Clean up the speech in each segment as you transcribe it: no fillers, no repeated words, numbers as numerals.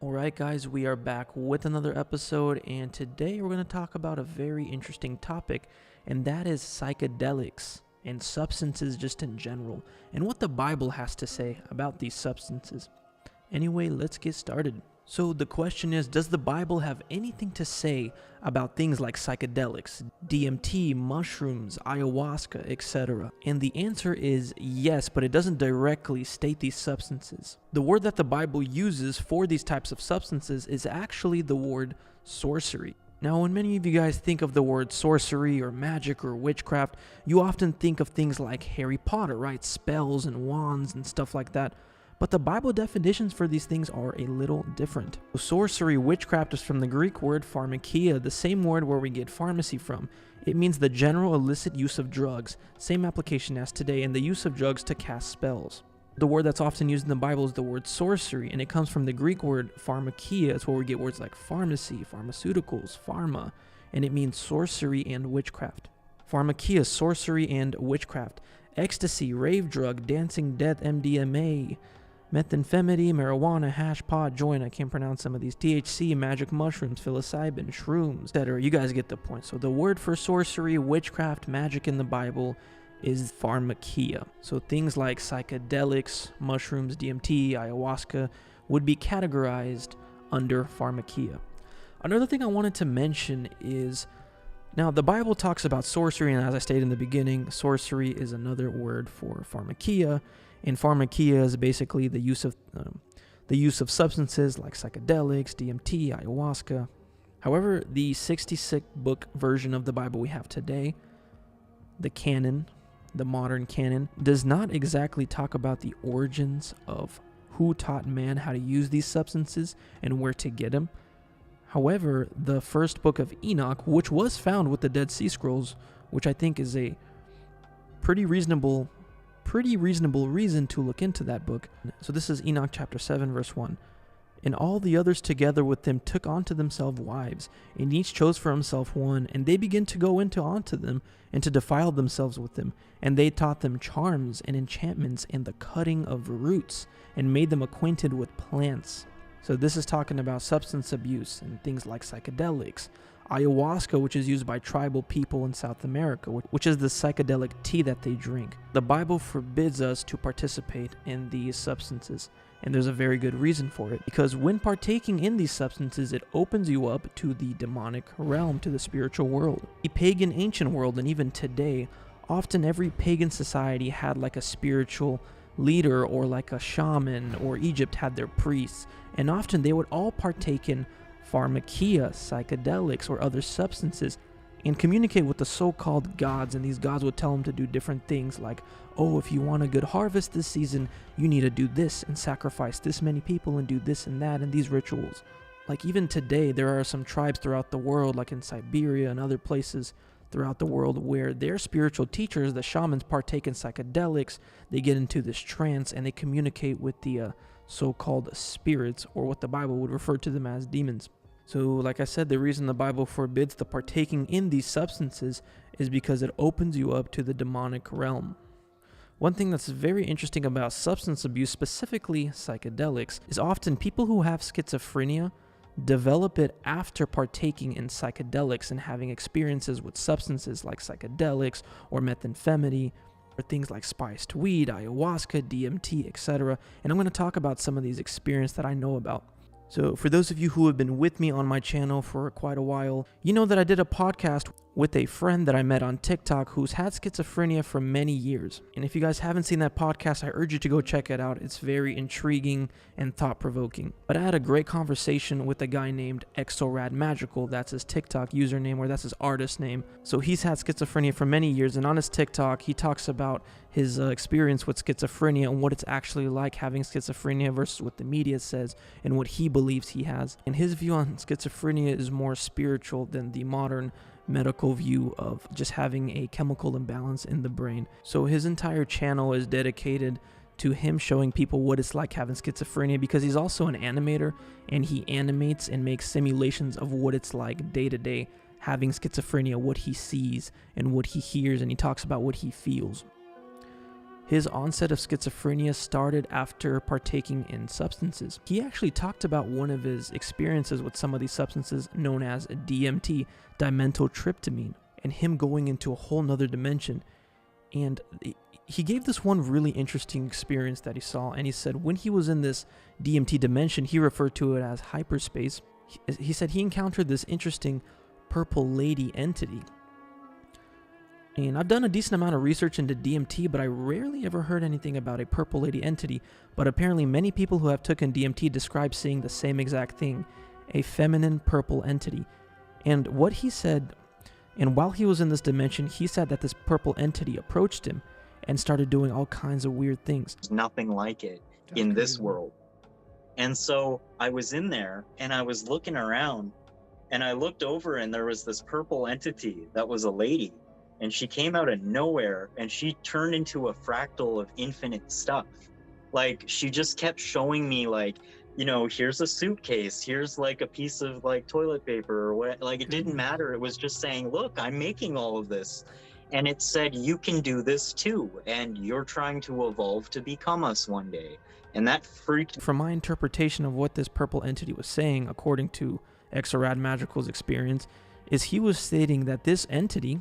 Alright guys, we are back with another episode, and today we're going to talk about a very interesting topic, and that is psychedelics and substances just in general, and what the Bible has to say about these substances. Anyway, let's get started. So the question is, does the Bible have anything to say about things like psychedelics, DMT, mushrooms, ayahuasca, etc.? And the answer is yes, but it doesn't directly state these substances. The word that the Bible uses for these types of substances is actually the word sorcery. Now, when many of you guys think of the word sorcery or magic or witchcraft, you often think of things like Harry Potter, right? Spells and wands and stuff like that. But the Bible definitions for these things are a little different. Sorcery, witchcraft is from the Greek word pharmakia, the same word where we get pharmacy from. It means the general illicit use of drugs, same application as today, and the use of drugs to cast spells. The word that's often used in the Bible is the word sorcery, and it comes from the Greek word pharmakia. It's where we get words like pharmacy, pharmaceuticals, pharma, and it means sorcery and witchcraft. Pharmakia, sorcery and witchcraft. Ecstasy, rave drug, dancing death, MDMA, methamphetamine, marijuana, hash pot, joint, I can't pronounce some of these, THC, magic mushrooms, psilocybin, shrooms, etc. You guys get the point. So the word for sorcery, witchcraft, magic in the Bible is pharmakia. So things like psychedelics, mushrooms, DMT, ayahuasca would be categorized under pharmakia. Another thing I wanted to mention is, now the Bible talks about sorcery, and as I stated in the beginning, sorcery is another word for pharmakia. And pharmakia is basically the use of substances like psychedelics, DMT, ayahuasca. However, the 66-book version of the Bible we have today, the canon, the modern canon, does not exactly talk about the origins of who taught man how to use these substances and where to get them. However, the first book of Enoch, which was found with the Dead Sea Scrolls, which I think is a pretty reasonable reason to look into that book. So this is Enoch chapter 7 verse 1. And all the others together with them took unto themselves wives, and each chose for himself one, and they began to go into unto them, and to defile themselves with them. And they taught them charms and enchantments and the cutting of roots, and made them acquainted with plants. So this is talking about substance abuse and things like psychedelics, ayahuasca, which is used by tribal people in South America, which is the psychedelic tea that they drink. The Bible forbids us to participate in these substances, and there's a very good reason for it, because when partaking in these substances, it opens you up to the demonic realm, to the spiritual world. The pagan ancient world, and even today, often every pagan society had like a spiritual leader or like a shaman, or Egypt had their priests, and often they would all partake in pharmakia, psychedelics, or other substances, and communicate with the so-called gods, and these gods would tell them to do different things like, oh, if you want a good harvest this season, you need to do this and sacrifice this many people and do this and that and these rituals. Like even today, there are some tribes throughout the world, like in Siberia and other places throughout the world, where their spiritual teachers, the shamans, partake in psychedelics. They get into this trance and they communicate with the so-called spirits, or what the Bible would refer to them as demons. So like I said, the reason the Bible forbids the partaking in these substances is because it opens you up to the demonic realm. One thing that's very interesting about substance abuse, specifically psychedelics, is often people who have schizophrenia develop it after partaking in psychedelics and having experiences with substances like psychedelics or methamphetamine, or things like spiced weed, ayahuasca, DMT, etc. And I'm going to talk about some of these experiences that I know about. So for those of you who have been with me on my channel for quite a while, you know that I did a podcast with a friend that I met on TikTok who's had schizophrenia for many years. And if you guys haven't seen that podcast, I urge you to go check it out. It's very intriguing and thought-provoking. But I had a great conversation with a guy named ExoRadMagical. That's his TikTok username, or that's his artist name. So he's had schizophrenia for many years, and on his TikTok, he talks about his experience with schizophrenia and what it's actually like having schizophrenia versus what the media says and what he believes he has. And his view on schizophrenia is more spiritual than the modern medical view of just having a chemical imbalance in the brain. So his entire channel is dedicated to him showing people what it's like having schizophrenia, because he's also an animator and he animates and makes simulations of what it's like day to day having schizophrenia, what he sees and what he hears, and he talks about what he feels. his onset of schizophrenia started after partaking in substances. He actually talked about one of his experiences with some of these substances known as DMT, dimethyltryptamine, and him going into a whole nother dimension. And he gave this one really interesting experience that he saw, and he said when he was in this DMT dimension, he referred to it as hyperspace. He said he encountered this interesting purple lady entity. And I've done a decent amount of research into DMT, but I rarely ever heard anything about a purple lady entity. But apparently many people who have taken DMT describe seeing the same exact thing, a feminine purple entity. And what he said, and while he was in this dimension, he said that this purple entity approached him and started doing all kinds of weird things. There's nothing like it in this world. And so I was in there and I was looking around and I looked over and there was this purple entity that was a lady. And she came out of nowhere and she turned into a fractal of infinite stuff. Like, she just kept showing me, like, you know, here's a suitcase, here's like a piece of like toilet paper or what. Like, it didn't matter. It was just saying, look, I'm making all of this. And it said, you can do this too. And you're trying to evolve to become us one day. And that freaked. From my interpretation of what this purple entity was saying, according to Exorad Magical's experience, is he was stating that this entity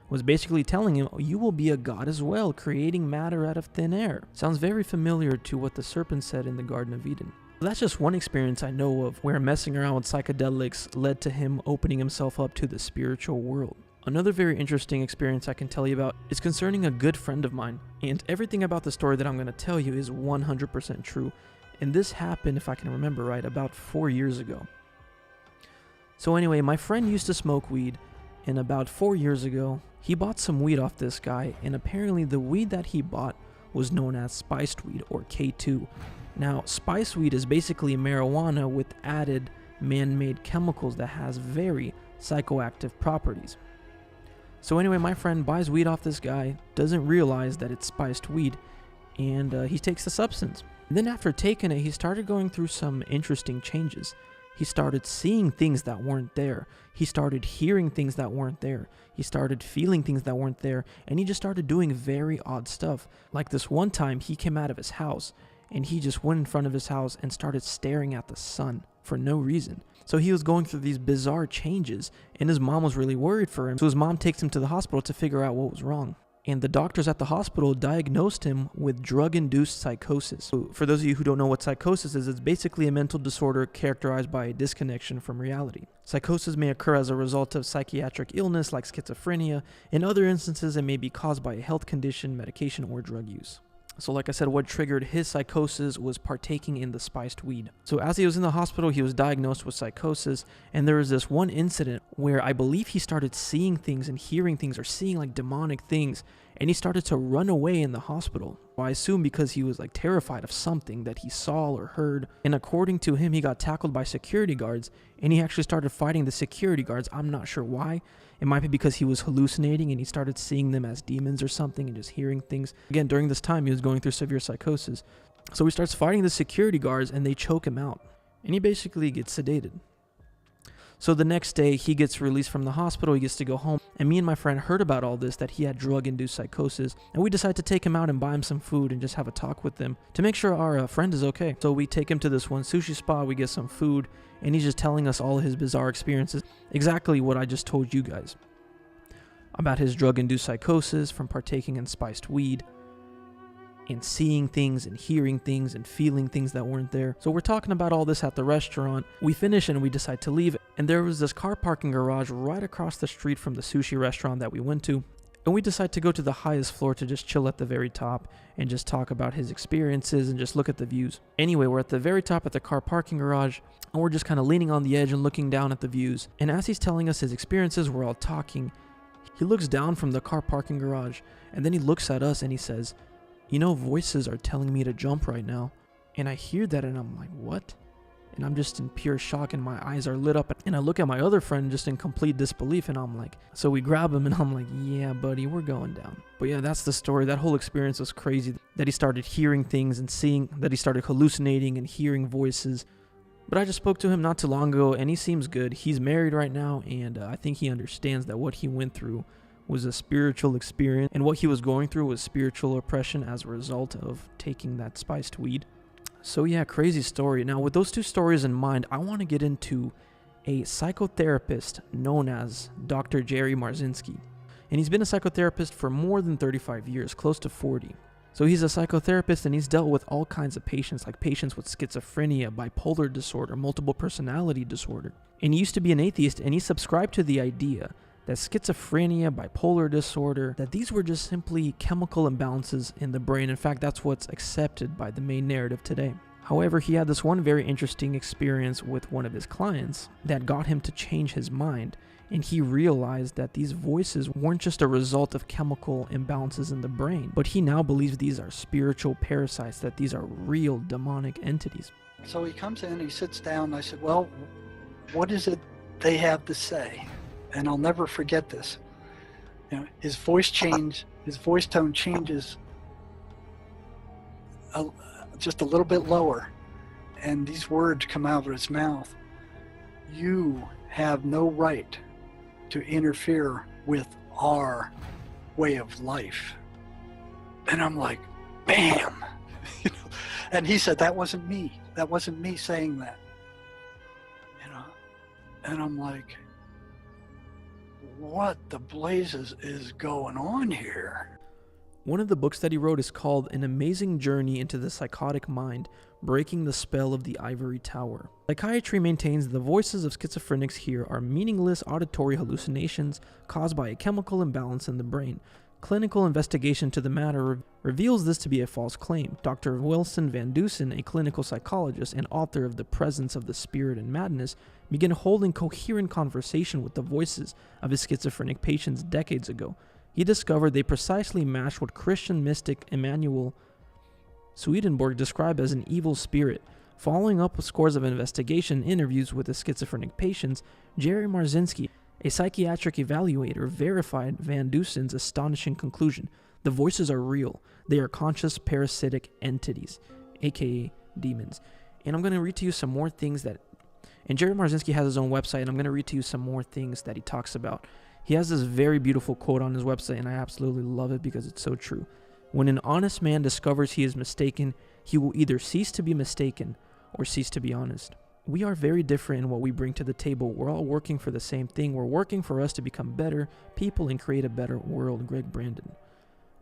was basically telling him, you will be a god as well, creating matter out of thin air. Sounds very familiar to what the serpent said in the Garden of Eden. That's just one experience I know of where messing around with psychedelics led to him opening himself up to the spiritual world. Another very interesting experience I can tell you about is concerning a good friend of mine, and everything about the story that I'm going to tell you is 100% true, and this happened, if I can remember right, about 4 years ago. So anyway, my friend used to smoke weed, and about 4 years ago, he bought some weed off this guy, and apparently the weed that he bought was known as spiced weed, or K2. Now, spiced weed is basically marijuana with added man-made chemicals that has very psychoactive properties. So anyway, my friend buys weed off this guy, doesn't realize that it's spiced weed, and he takes the substance. And then after taking it, he started going through some interesting changes. He started seeing things that weren't there. He started hearing things that weren't there. He started feeling things that weren't there. And he just started doing very odd stuff. Like this one time, he came out of his house and he just went in front of his house and started staring at the sun for no reason. So he was going through these bizarre changes and his mom was really worried for him. So his mom takes him to the hospital to figure out what was wrong. And the doctors at the hospital diagnosed him with drug-induced psychosis. So for those of you who don't know what psychosis is, it's basically a mental disorder characterized by a disconnection from reality. Psychosis may occur as a result of psychiatric illness like schizophrenia. In other instances, it may be caused by a health condition, medication, or drug use. So like I said, what triggered his psychosis was partaking in the spiced weed. So as he was in the hospital, he was diagnosed with psychosis, and there was this one incident where I believe he started seeing things and hearing things or seeing like demonic things, and he started to run away in the hospital. Well, I assume because he was like terrified of something that he saw or heard. And according to him, he got tackled by security guards, and he actually started fighting the security guards. I'm not sure why. It might be because he was hallucinating and he started seeing them as demons or something and just hearing things. Again, during this time, he was going through severe psychosis. So he starts fighting the security guards and they choke him out. And he basically gets sedated. So the next day, he gets released from the hospital. He gets to go home. And me and my friend heard about all this, that he had drug-induced psychosis. And we decided to take him out and buy him some food and just have a talk with him to make sure our friend is okay. So we take him to this one sushi spot. We get some food. And he's just telling us all his bizarre experiences. Exactly what I just told you guys. About his drug-induced psychosis from partaking in spiced weed. And seeing things and hearing things and feeling things that weren't there. So we're talking about all this at the restaurant. We finish and we decide to leave. And there was this car parking garage right across the street from the sushi restaurant that we went to. And we decide to go to the highest floor to just chill at the very top and just talk about his experiences and just look at the views. Anyway, we're at the very top at the car parking garage and we're just kind of leaning on the edge and looking down at the views. And as he's telling us his experiences, we're all talking. He looks down from the car parking garage and then he looks at us and he says, "You know, voices are telling me to jump right now." And I hear that and I'm like, what? And I'm just in pure shock and my eyes are lit up. And I look at my other friend just in complete disbelief and I'm like, so we grab him and I'm like, yeah, buddy, we're going down. But yeah, that's the story. That whole experience was crazy. That he started hearing things and seeing, that he started hallucinating and hearing voices. But I just spoke to him not too long ago and he seems good. He's married right now and I think he understands that what he went through was a spiritual experience, and what he was going through was spiritual oppression as a result of taking that spiced weed. So yeah, crazy story. Now, with those two stories in mind, I want to get into a psychotherapist known as Dr. Jerry Marzinsky. And he's been a psychotherapist for more than 35 years, close to 40. So he's a psychotherapist, and he's dealt with all kinds of patients, like patients with schizophrenia, bipolar disorder, multiple personality disorder. And he used to be an atheist, and he subscribed to the idea that schizophrenia, bipolar disorder, that these were just simply chemical imbalances in the brain. In fact, that's what's accepted by the main narrative today. However, he had this one very interesting experience with one of his clients that got him to change his mind, and he realized that these voices weren't just a result of chemical imbalances in the brain, but he now believes these are spiritual parasites, that these are real demonic entities. So he comes in, he sits down, and I said, well, what is it they have to say? And I'll never forget this. His voice tone changes just a little bit lower, and these words come out of his mouth. You have no right to interfere with our way of life. And I'm like, bam. And he said, that wasn't me saying that. And I'm like, what the blazes is going on here? One of the books that he wrote is called An Amazing Journey into the Psychotic Mind, Breaking the Spell of the Ivory Tower. Psychiatry maintains the voices of schizophrenics here are meaningless auditory hallucinations caused by a chemical imbalance in the brain. Clinical investigation to the matter reveals this to be a false claim. Dr. Wilson Van Dusen, a clinical psychologist and author of The Presence of the Spirit and Madness, began holding coherent conversation with the voices of his schizophrenic patients decades ago. He discovered they precisely matched what Christian mystic Emanuel Swedenborg described as an evil spirit. Following up with scores of investigation interviews with his schizophrenic patients, Jerry Marzinsky, a psychiatric evaluator, verified Van Dusen's astonishing conclusion. The voices are real. They are conscious parasitic entities, aka demons. And I'm going to read to you some more things that... And Jerry Marzinsky has his own website, and I'm going to read to you some more things that he talks about. He has this very beautiful quote on his website, and I absolutely love it because it's so true. When an honest man discovers he is mistaken, he will either cease to be mistaken or cease to be honest. We are very different in what we bring to the table. We're all working for the same thing. We're working for us to become better people and create a better world. Greg Brandon.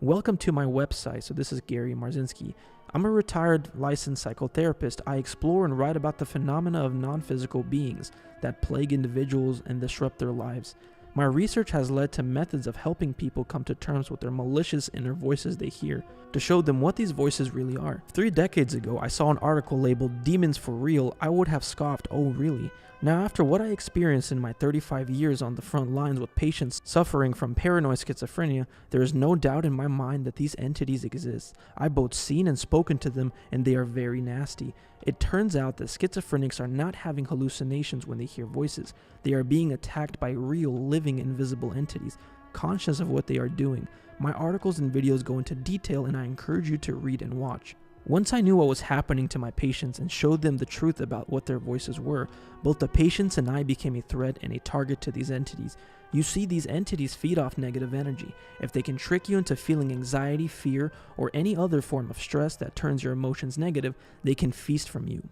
Welcome to my website. So this is Gary Marzinsky. I'm a retired licensed psychotherapist. I explore and write about the phenomena of non-physical beings that plague individuals and disrupt their lives. My research has led to methods of helping people come to terms with their malicious inner voices they hear, to show them what these voices really are. 3 decades ago, I saw an article labeled "Demons for Real." I would have scoffed, "Oh really?" Now, after what I experienced in my 35 years on the front lines with patients suffering from paranoid schizophrenia, there is no doubt in my mind that these entities exist. I've both seen and spoken to them, and they are very nasty. It turns out that schizophrenics are not having hallucinations when they hear voices. They are being attacked by real, living, invisible entities, conscious of what they are doing. My articles and videos go into detail, and I encourage you to read and watch. Once I knew what was happening to my patients and showed them the truth about what their voices were, both the patients and I became a threat and a target to these entities. You see, these entities feed off negative energy. If they can trick you into feeling anxiety, fear, or any other form of stress that turns your emotions negative, they can feast from you.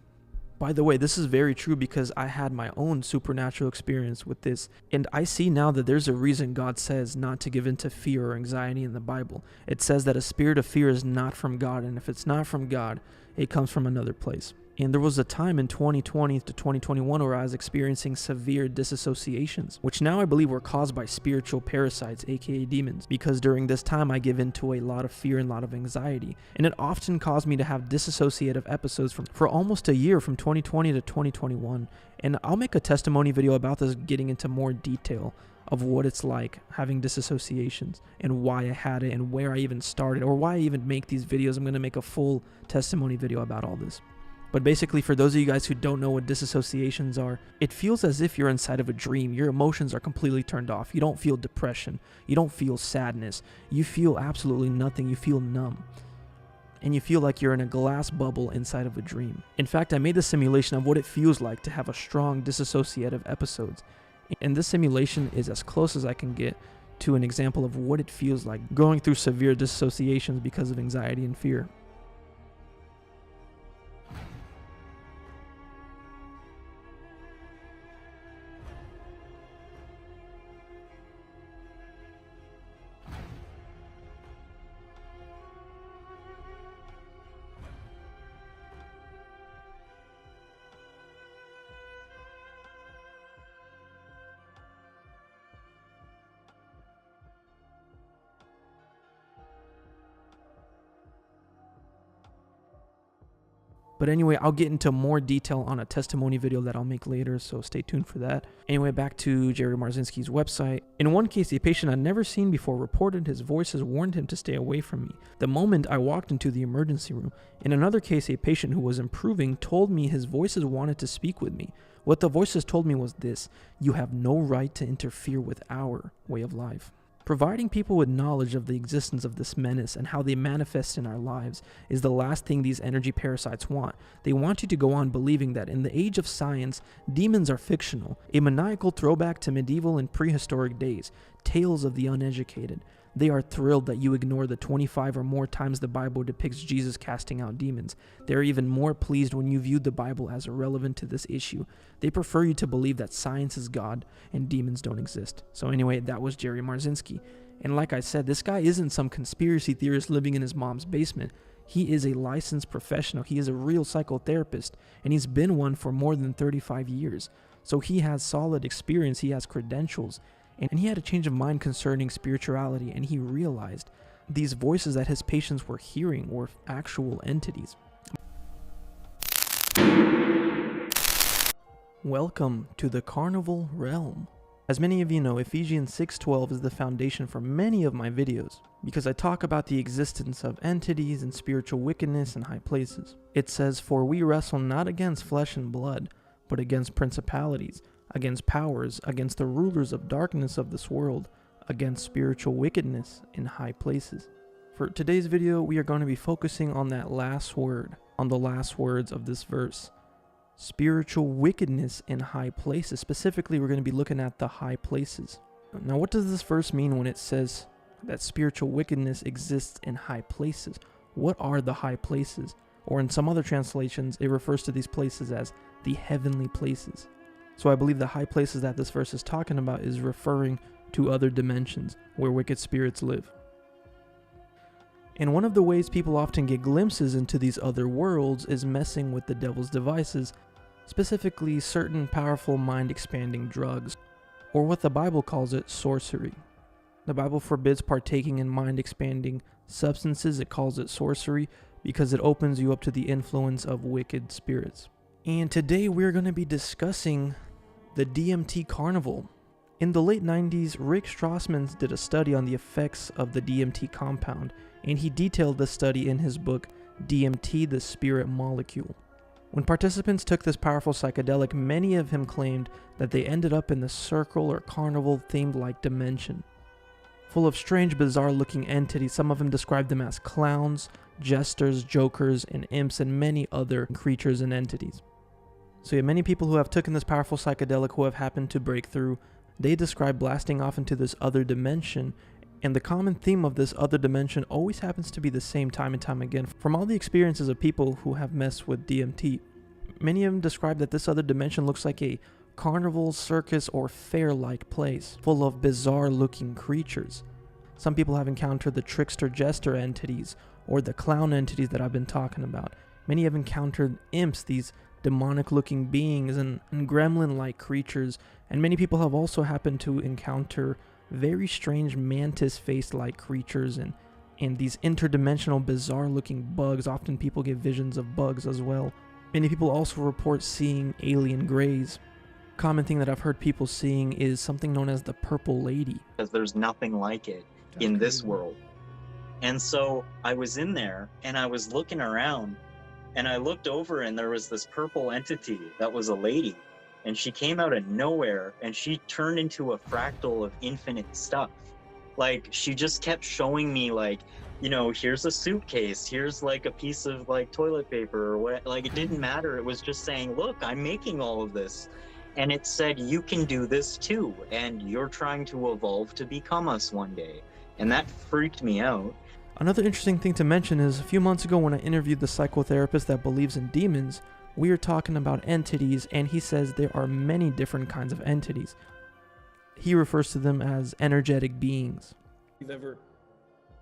By the way, this is very true because I had my own supernatural experience with this, and I see now that there's a reason God says not to give in to fear or anxiety in the Bible. It says that a spirit of fear is not from God, and if it's not from God, it comes from another place. And there was a time in 2020 to 2021 where I was experiencing severe disassociations, which now I believe were caused by spiritual parasites, aka demons, because during this time I give in to a lot of fear and a lot of anxiety, and it often caused me to have disassociative episodes for almost a year, from 2020 to 2021. And I'll make a testimony video about this, getting into more detail of what it's like having disassociations and why I had it and where I even started, or why I even make these videos. I'm going to make a full testimony video about all this. But basically, for those of you guys who don't know what disassociations are, it feels as if you're inside of a dream. Your emotions are completely turned off. You don't feel depression. You don't feel sadness. You feel absolutely nothing. You feel numb. And you feel like you're in a glass bubble inside of a dream. In fact, I made a simulation of what it feels like to have a strong disassociative episodes. And this simulation is as close as I can get to an example of what it feels like going through severe dissociations because of anxiety and fear. But anyway, I'll get into more detail on a testimony video that I'll make later, so stay tuned for that. Anyway, back to Jerry Marzinski's website. In one case, a patient I'd never seen before reported his voices warned him to stay away from me the moment I walked into the emergency room. In another case, a patient who was improving told me his voices wanted to speak with me. What the voices told me was this: you have no right to interfere with our way of life. Providing people with knowledge of the existence of this menace and how they manifest in our lives is the last thing these energy parasites want. They want you to go on believing that in the age of science, demons are fictional, a maniacal throwback to medieval and prehistoric days, tales of the uneducated. They are thrilled that you ignore the 25 or more times the Bible depicts Jesus casting out demons. They are even more pleased when you view the Bible as irrelevant to this issue. They prefer you to believe that science is God and demons don't exist. So anyway, that was Jerry Marzinski. And like I said, this guy isn't some conspiracy theorist living in his mom's basement. He is a licensed professional. He is a real psychotherapist, and he's been one for more than 35 years. So he has solid experience, he has credentials. And he had a change of mind concerning spirituality, and he realized these voices that his patients were hearing were actual entities. Welcome to the carnival realm. As many of you know, Ephesians 6:12 is the foundation for many of my videos, because I talk about the existence of entities and spiritual wickedness in high places. It says, "For we wrestle not against flesh and blood, but against principalities, against powers, against the rulers of darkness of this world, against spiritual wickedness in high places." For today's video, we are going to be focusing on that last word, on the last words of this verse. Spiritual wickedness in high places. Specifically, we're going to be looking at the high places. Now, what does this verse mean when it says that spiritual wickedness exists in high places? What are the high places? Or in some other translations, it refers to these places as the heavenly places. So I believe the high places that this verse is talking about is referring to other dimensions where wicked spirits live. And one of the ways people often get glimpses into these other worlds is messing with the devil's devices, specifically certain powerful mind-expanding drugs, or what the Bible calls it, sorcery. The Bible forbids partaking in mind-expanding substances. It calls it sorcery because it opens you up to the influence of wicked spirits. And today we're going to be discussing the DMT carnival. In the late 90s, Rick Strassman did a study on the effects of the DMT compound, and he detailed the study in his book, DMT, the Spirit Molecule. When participants took this powerful psychedelic, many of them claimed that they ended up in the circle or carnival-themed-like dimension. Full of strange, bizarre-looking entities. Some of them described them as clowns, jesters, jokers, and imps, and many other creatures and entities. So yeah, many people who have taken this powerful psychedelic who have happened to break through, they describe blasting off into this other dimension, and the common theme of this other dimension always happens to be the same time and time again. From all the experiences of people who have messed with DMT, many of them describe that this other dimension looks like a carnival, circus, or fair-like place, full of bizarre-looking creatures. Some people have encountered the trickster jester entities, or the clown entities that I've been talking about. Many have encountered imps, these demonic-looking beings, and gremlin-like creatures, and many people have also happened to encounter very strange mantis-face-like creatures and these interdimensional, bizarre-looking bugs. Often people get visions of bugs as well. Many people also report seeing alien greys. Common thing that I've heard people seeing is something known as the Purple Lady. Because there's nothing like it in this world. And so I was in there and I was looking around and I looked over and there was this purple entity that was a lady, and she came out of nowhere and she turned into a fractal of infinite stuff. Like, she just kept showing me, like, you know, here's a suitcase, here's like a piece of like toilet paper or what. Like, it didn't matter. It was just saying, look, I'm making all of this. and it said, you can do this too, and you're trying to evolve to become us one day. And that freaked me out. Another interesting thing to mention is a few months ago when I interviewed the psychotherapist that believes in demons, we were talking about entities, and he says there are many different kinds of entities. He refers to them as energetic beings.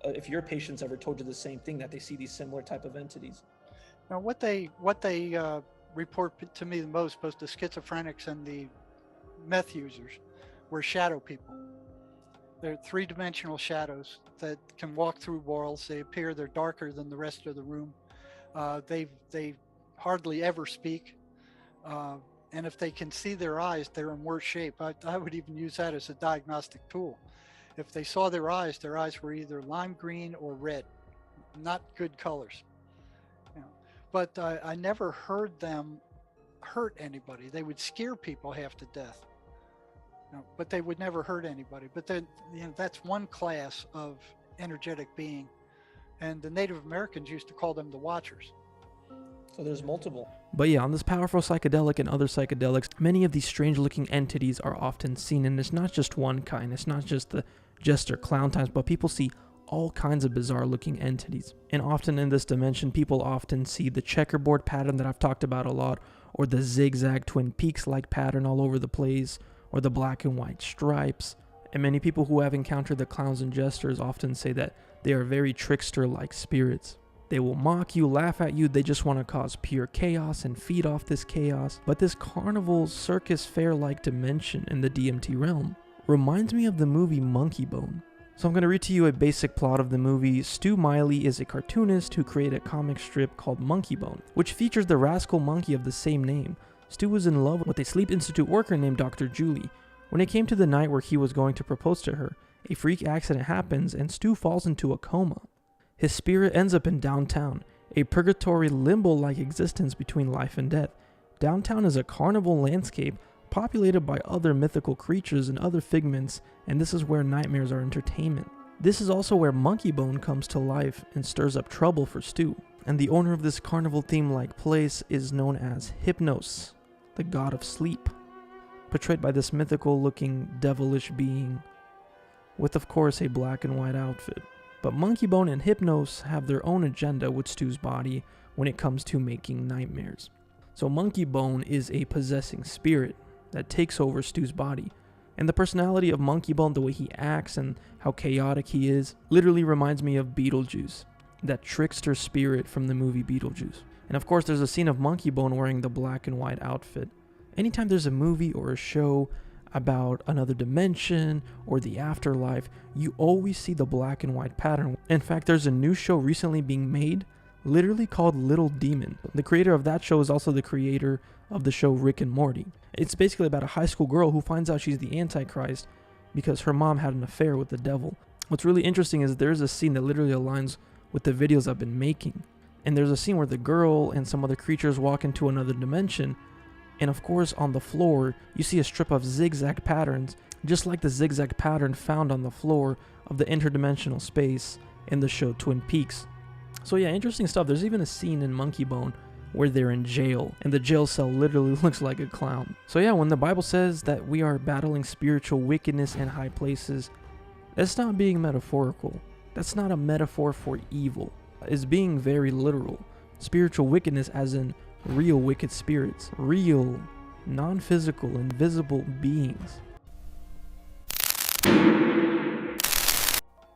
If your patients ever told you the same thing, that they see these similar type of entities? Now, what they report to me the most, both the schizophrenics and the meth users, were shadow people. They're three-dimensional shadows that can walk through walls. They appear they're darker than the rest of the room. They hardly ever speak. And if they can see their eyes, they're in worse shape. I would even use that as a diagnostic tool. If they saw their eyes were either lime green or red, not good colors. You know, but I never heard them hurt anybody. They would scare people half to death, you know, but they would never hurt anybody. But then, you know, that's one class of energetic being, and the Native Americans used to call them the Watchers. So there's multiple. But yeah, on this powerful psychedelic and other psychedelics, many of these strange-looking entities are often seen, and it's not just one kind. It's not just the jester clown types, but people see all kinds of bizarre-looking entities. And often in this dimension, people often see the checkerboard pattern that I've talked about a lot, or the zigzag Twin Peaks-like pattern all over the place, or the black and white stripes. And many people who have encountered the clowns and jesters often say that they are very trickster-like spirits. They will mock you, laugh at you, they just want to cause pure chaos and feed off this chaos. But this carnival circus fair-like dimension in the DMT realm reminds me of the movie Monkey Bone. So I'm going to read to you a basic plot of the movie. Stu Miley is a cartoonist who created a comic strip called Monkey Bone, which features the rascal monkey of the same name. Stu was in love with a sleep institute worker named Dr. Julie. When it came to the night where he was going to propose to her, a freak accident happens and Stu falls into a coma. His spirit ends up in downtown, a purgatory limbo-like existence between life and death. Downtown is a carnival landscape populated by other mythical creatures and other figments, and this is where nightmares are entertainment. This is also where Monkey Bone comes to life and stirs up trouble for Stu. And the owner of this carnival theme-like place is known as Hypnos, the god of sleep, portrayed by this mythical-looking devilish being, with of course a black and white outfit. But Monkey Bone and Hypnos have their own agenda with Stu's body when it comes to making nightmares. So Monkey Bone is a possessing spirit that takes over Stu's body. And the personality of Monkey Bone, the way he acts and how chaotic he is, literally reminds me of Beetlejuice, that trickster spirit from the movie Beetlejuice. And of course there's a scene of Monkey Bone wearing the black and white outfit. Anytime there's a movie or a show about another dimension or the afterlife, you always see the black and white pattern. In fact, there's a new show recently being made, literally called Little Demon. The creator of that show is also the creator of the show Rick and Morty. It's basically about a high school girl who finds out she's the Antichrist because her mom had an affair with the devil. What's really interesting is there's a scene that literally aligns with the videos I've been making. And there's a scene where the girl and some other creatures walk into another dimension. And of course, on the floor, you see a strip of zigzag patterns, just like the zigzag pattern found on the floor of the interdimensional space in the show Twin Peaks. So yeah, interesting stuff. There's even a scene in Monkey Bone where they're in jail, and the jail cell literally looks like a clown. So yeah, when the Bible says that we are battling spiritual wickedness in high places, that's not being metaphorical. That's not a metaphor for evil. It's being very literal. Spiritual wickedness as in real wicked spirits, real, non-physical, invisible beings.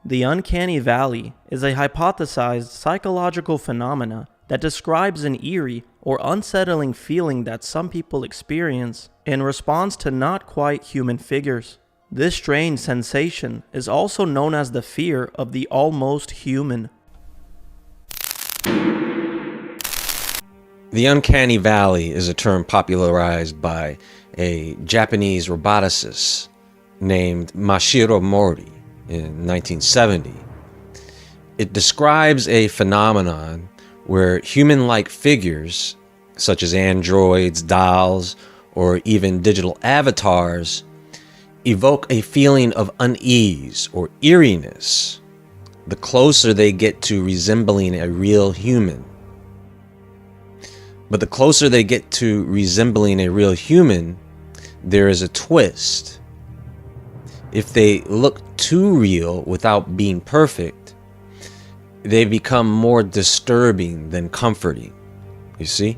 The Uncanny Valley is a hypothesized psychological phenomena that describes an eerie or unsettling feeling that some people experience in response to not quite human figures. This strange sensation is also known as the fear of the almost human. The Uncanny Valley is a term popularized by a Japanese roboticist named Mashiro Mori in 1970. It describes a phenomenon where human-like figures, such as androids, dolls, or even digital avatars, evoke a feeling of unease or eeriness the closer they get to resembling a real human. But the closer they get to resembling a real human, there is a twist. If they look too real without being perfect, they become more disturbing than comforting. You see?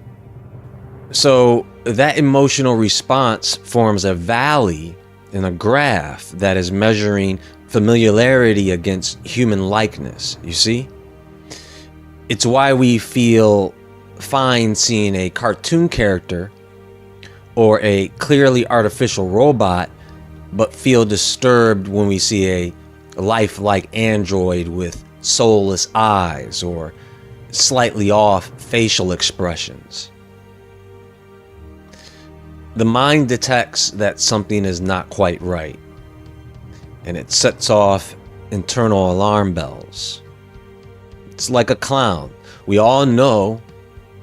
So that emotional response forms a valley in a graph that is measuring familiarity against human likeness. You see? It's why we feel fine seeing a cartoon character or a clearly artificial robot, but feel disturbed when we see a lifelike android with soulless eyes or slightly off facial expressions. The mind detects that something is not quite right, and it sets off internal alarm bells. It's like a clown. We all know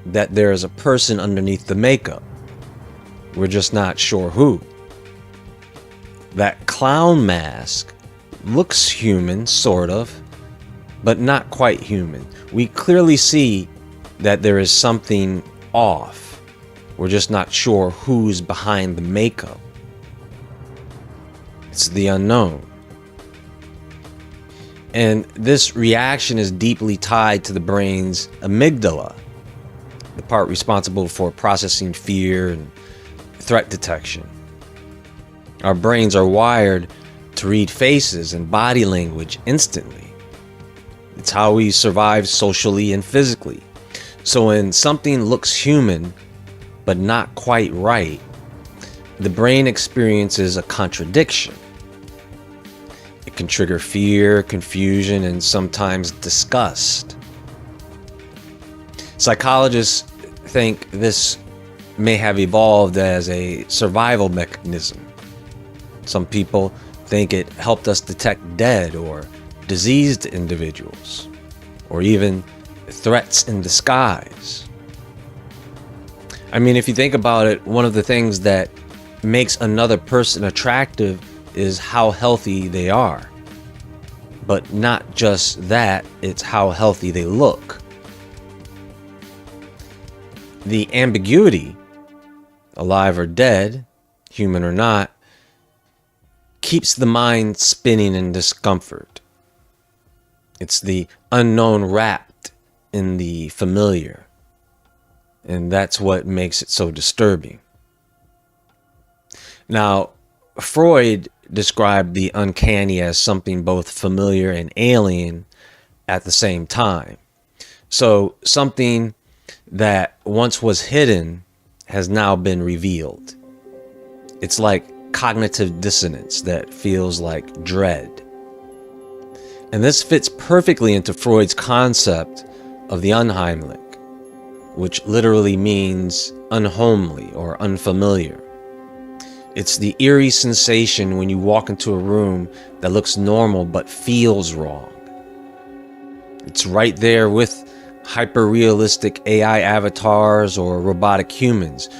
that there is a person underneath the makeup. We're just not sure who. That clown mask looks human, sort of, but not quite human. We clearly see that there is something off. We're just not sure who's behind the makeup. It's the unknown. And this reaction is deeply tied to the brain's amygdala, the part responsible for processing fear and threat detection. Our brains are wired to read faces and body language instantly. It's how we survive socially and physically. So when something looks human but not quite right, the brain experiences a contradiction. It can trigger fear, confusion, and sometimes disgust. Psychologists think this may have evolved as a survival mechanism. Some people think it helped us detect dead or diseased individuals, or even threats in disguise. I mean, if you think about it, one of the things that makes another person attractive is how healthy they are. But not just that, it's how healthy they look. The ambiguity, alive or dead, human or not, keeps the mind spinning in discomfort. It's the unknown wrapped in the familiar. And that's what makes it so disturbing. Now, Freud described the uncanny as something both familiar and alien at the same time. So something that once was hidden has now been revealed. It's like cognitive dissonance that feels like dread. And this fits perfectly into Freud's concept of the unheimlich, which literally means unhomely or unfamiliar. It's the eerie sensation when you walk into a room that looks normal but feels wrong. It's right there with hyper-realistic AI avatars or robotic humans,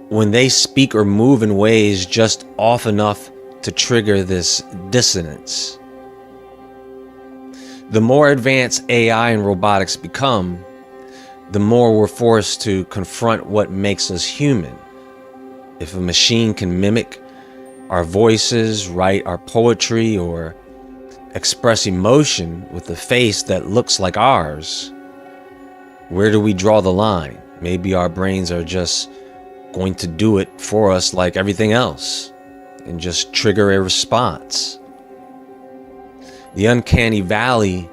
when they speak or move in ways just off enough to trigger this dissonance. The more advanced AI and robotics become, the more we're forced to confront what makes us human. If a machine can mimic our voices, write our poetry, or express emotion with a face that looks like ours, where do we draw the line? Maybe our brains are just going to do it for us like everything else and just trigger a response. The uncanny valley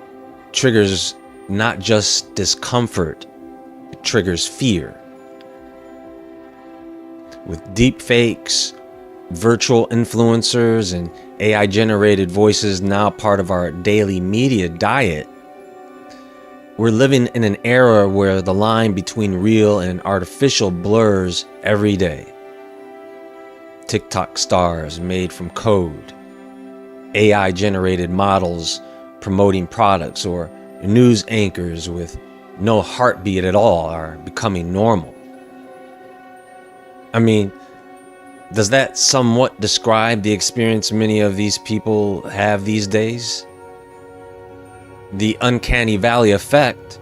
triggers not just discomfort, it triggers fear. With deep fakes, virtual influencers, and AI-generated voices now part of our daily media diet, we're living in an era where the line between real and artificial blurs every day. TikTok stars made from code, AI-generated models promoting products, or news anchors with no heartbeat at all are becoming normal. I mean, does that somewhat describe the experience many of these people have these days? The uncanny valley effect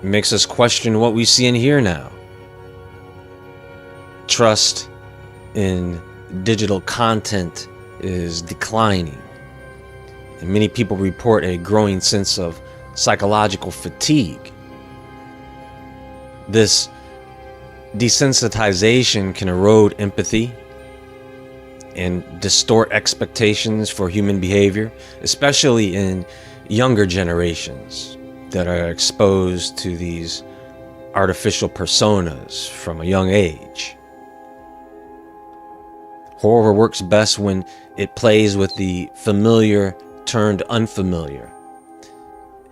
makes us question what we see and hear now. Trust in digital content is declining, and many people report a growing sense of psychological fatigue. This desensitization can erode empathy and distort expectations for human behavior, especially in younger generations that are exposed to these artificial personas from a young age. Horror works best when it plays with the familiar turned unfamiliar,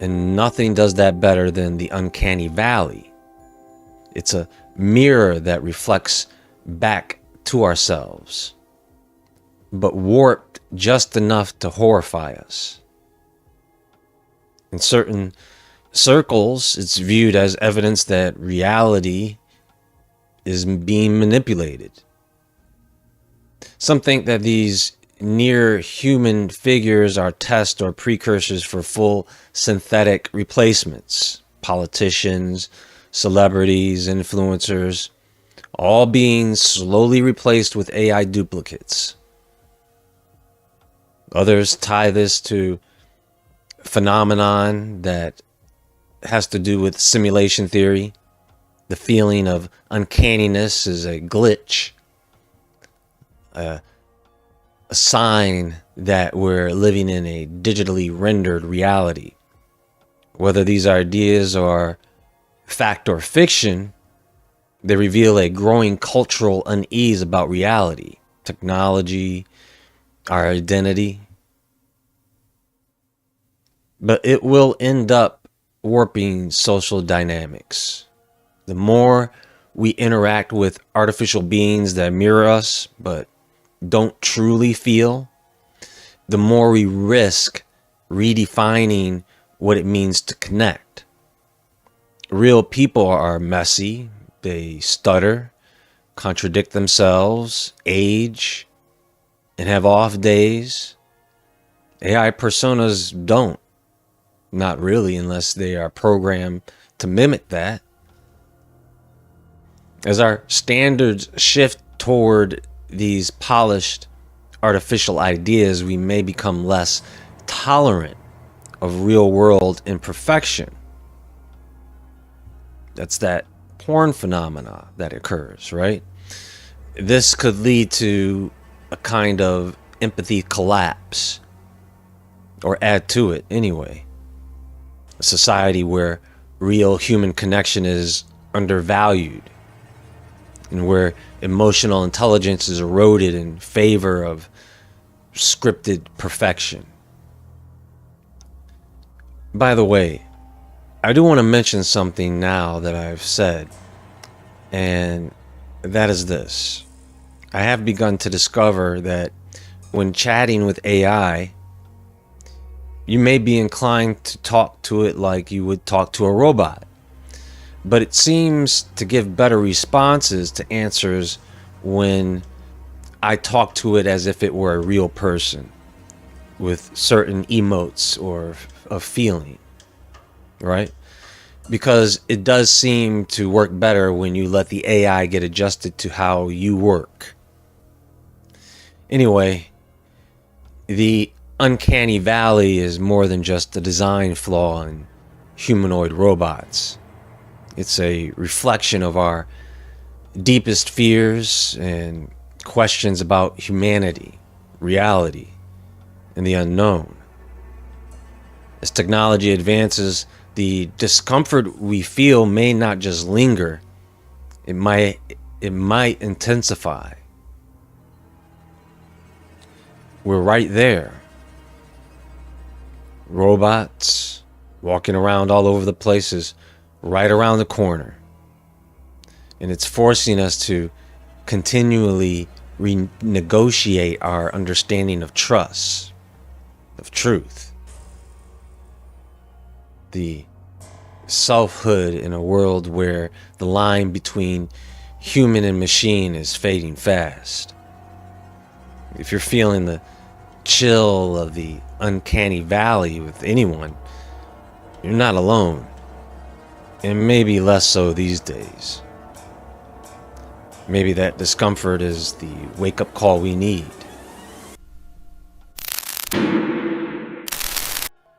and nothing does that better than the Uncanny Valley. It's a mirror that reflects back to ourselves, but warped just enough to horrify us. In certain circles, it's viewed as evidence that reality is being manipulated. Some think that these near human figures are tests or precursors for full synthetic replacements. Politicians, celebrities, influencers, all being slowly replaced with AI duplicates. Others tie this to a phenomenon that has to do with simulation theory. The feeling of uncanniness is a glitch, a sign that we're living in a digitally rendered reality. Whether these ideas are fact or fiction, they reveal a growing cultural unease about reality, technology, our identity. But it will end up warping social dynamics. The more we interact with artificial beings that mirror us but don't truly feel, the more we risk redefining what it means to connect. Real people are messy, they stutter, contradict themselves, age, and have off days. AI personas don't. Not really, unless they are programmed to mimic that. As our standards shift toward these polished artificial ideas, we may become less tolerant of real world imperfection. That's that porn phenomena that occurs, right? This could lead to a kind of empathy collapse, or add to it anyway. A society where real human connection is undervalued, and where emotional intelligence is eroded in favor of scripted perfection. By the way, I do want to mention something now that I've said, and that is this. I have begun to discover that when chatting with AI, you may be inclined to talk to it like you would talk to a robot, but it seems to give better responses to answers when I talk to it as if it were a real person with certain emotes or a feeling, right? Because it does seem to work better when you let the AI get adjusted to how you work. Anyway, the Uncanny Valley is more than just a design flaw in humanoid robots. It's a reflection of our deepest fears and questions about humanity, reality, and the unknown. As technology advances, the discomfort we feel may not just linger, it might intensify. We're right there. Robots walking around all over the places, right around the corner. And it's forcing us to continually renegotiate our understanding of trust, of truth. The selfhood in a world where the line between human and machine is fading fast. If you're feeling the chill of the Uncanny Valley with anyone, you're not alone. And maybe less so these days. Maybe that discomfort is the wake-up call we need.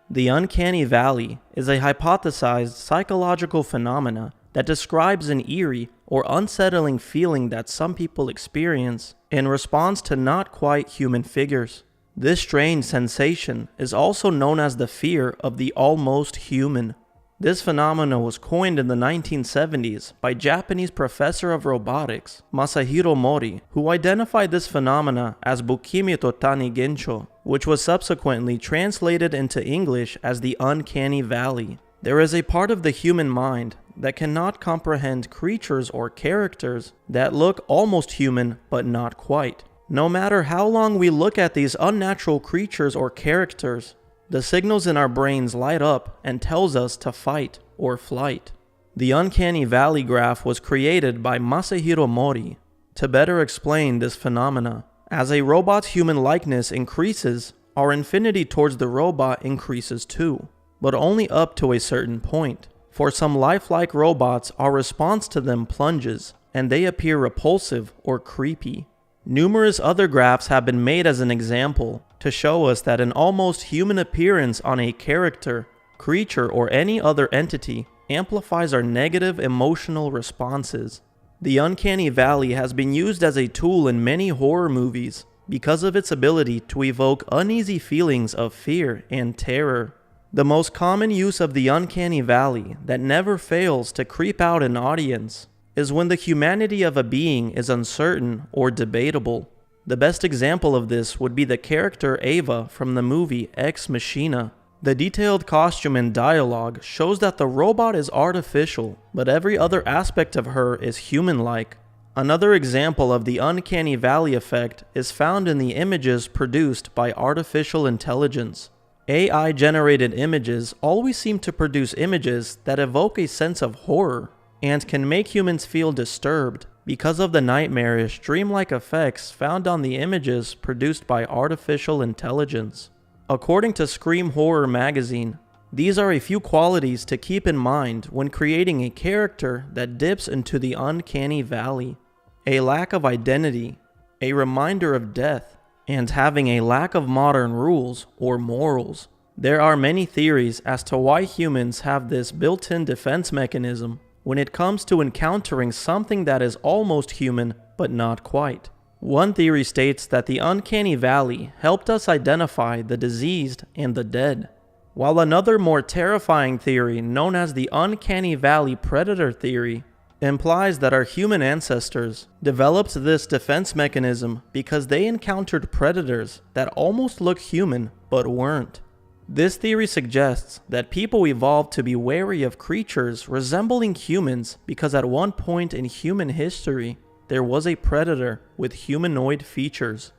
The uncanny valley is a hypothesized psychological phenomena that describes an eerie or unsettling feeling that some people experience in response to not quite human figures. This strange sensation is also known as the fear of the almost human. This phenomena was coined in the 1970s by Japanese professor of robotics Masahiro Mori, who identified this phenomena as Bukimi to Tani Gensho, which was subsequently translated into English as the uncanny valley. There is a part of the human mind that cannot comprehend creatures or characters that look almost human but not quite. No matter how long we look at these unnatural creatures or characters, the signals in our brains light up and tells us to fight or flight. The uncanny valley graph was created by Masahiro Mori to better explain this phenomena. As a robot's human likeness increases, our affinity towards the robot increases too, but only up to a certain point. For some lifelike robots, our response to them plunges, and they appear repulsive or creepy. Numerous other graphs have been made as an example to show us that an almost human appearance on a character, creature, or any other entity amplifies our negative emotional responses. The uncanny valley has been used as a tool in many horror movies because of its ability to evoke uneasy feelings of fear and terror. The most common use of the uncanny valley that never fails to creep out an audience is when the humanity of a being is uncertain or debatable. The best example of this would be the character Ava from the movie Ex Machina. The detailed costume and dialogue shows that the robot is artificial, but every other aspect of her is human-like. Another example of the uncanny valley effect is found in the images produced by artificial intelligence. AI-generated images always seem to produce images that evoke a sense of horror and can make humans feel disturbed because of the nightmarish, dreamlike effects found on the images produced by artificial intelligence. According to Scream Horror magazine, these are a few qualities to keep in mind when creating a character that dips into the uncanny valley: a lack of identity, a reminder of death, and having a lack of modern rules or morals. There are many theories as to why humans have this built-in defense mechanism when it comes to encountering something that is almost human but not quite. One theory states that the uncanny valley helped us identify the diseased and the dead, while another more terrifying theory known as the uncanny valley predator theory implies that our human ancestors developed this defense mechanism because they encountered predators that almost looked human but weren't. This theory suggests that people evolved to be wary of creatures resembling humans because at one point in human history, there was a predator with humanoid features.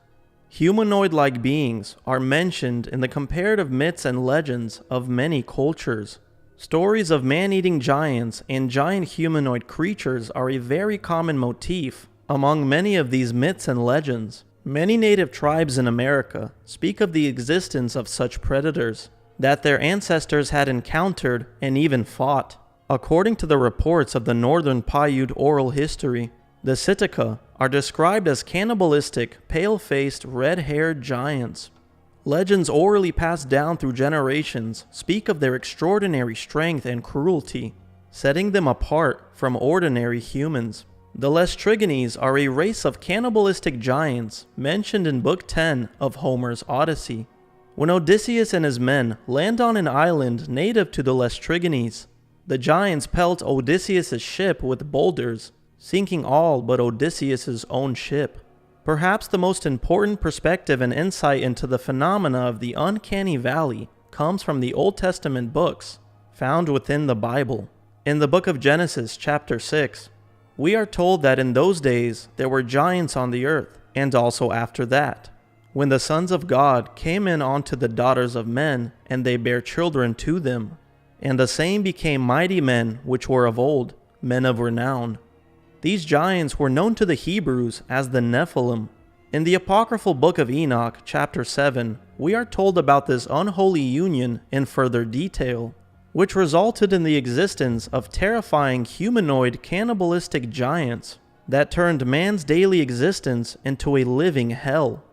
Humanoid-like beings are mentioned in the comparative myths and legends of many cultures. Stories of man-eating giants and giant humanoid creatures are a very common motif among many of these myths and legends. Many native tribes in America speak of the existence of such predators that their ancestors had encountered and even fought. According to the reports of the Northern Paiute oral history, the Sitka are described as cannibalistic, pale-faced, red-haired giants. Legends orally passed down through generations speak of their extraordinary strength and cruelty, setting them apart from ordinary humans. The Lestrigones are a race of cannibalistic giants mentioned in Book 10 of Homer's Odyssey. When Odysseus and his men land on an island native to the Lestrigones, the giants pelt Odysseus' ship with boulders, sinking all but Odysseus' own ship. Perhaps the most important perspective and insight into the phenomena of the uncanny valley comes from the Old Testament books found within the Bible. In the book of Genesis, chapter 6, we are told that in those days there were giants on the earth, and also after that, when the sons of God came in unto the daughters of men, and they bare children to them. And the same became mighty men which were of old, men of renown. These giants were known to the Hebrews as the Nephilim. In the apocryphal book of Enoch, chapter 7, we are told about this unholy union in further detail, which resulted in the existence of terrifying humanoid cannibalistic giants that turned man's daily existence into a living hell.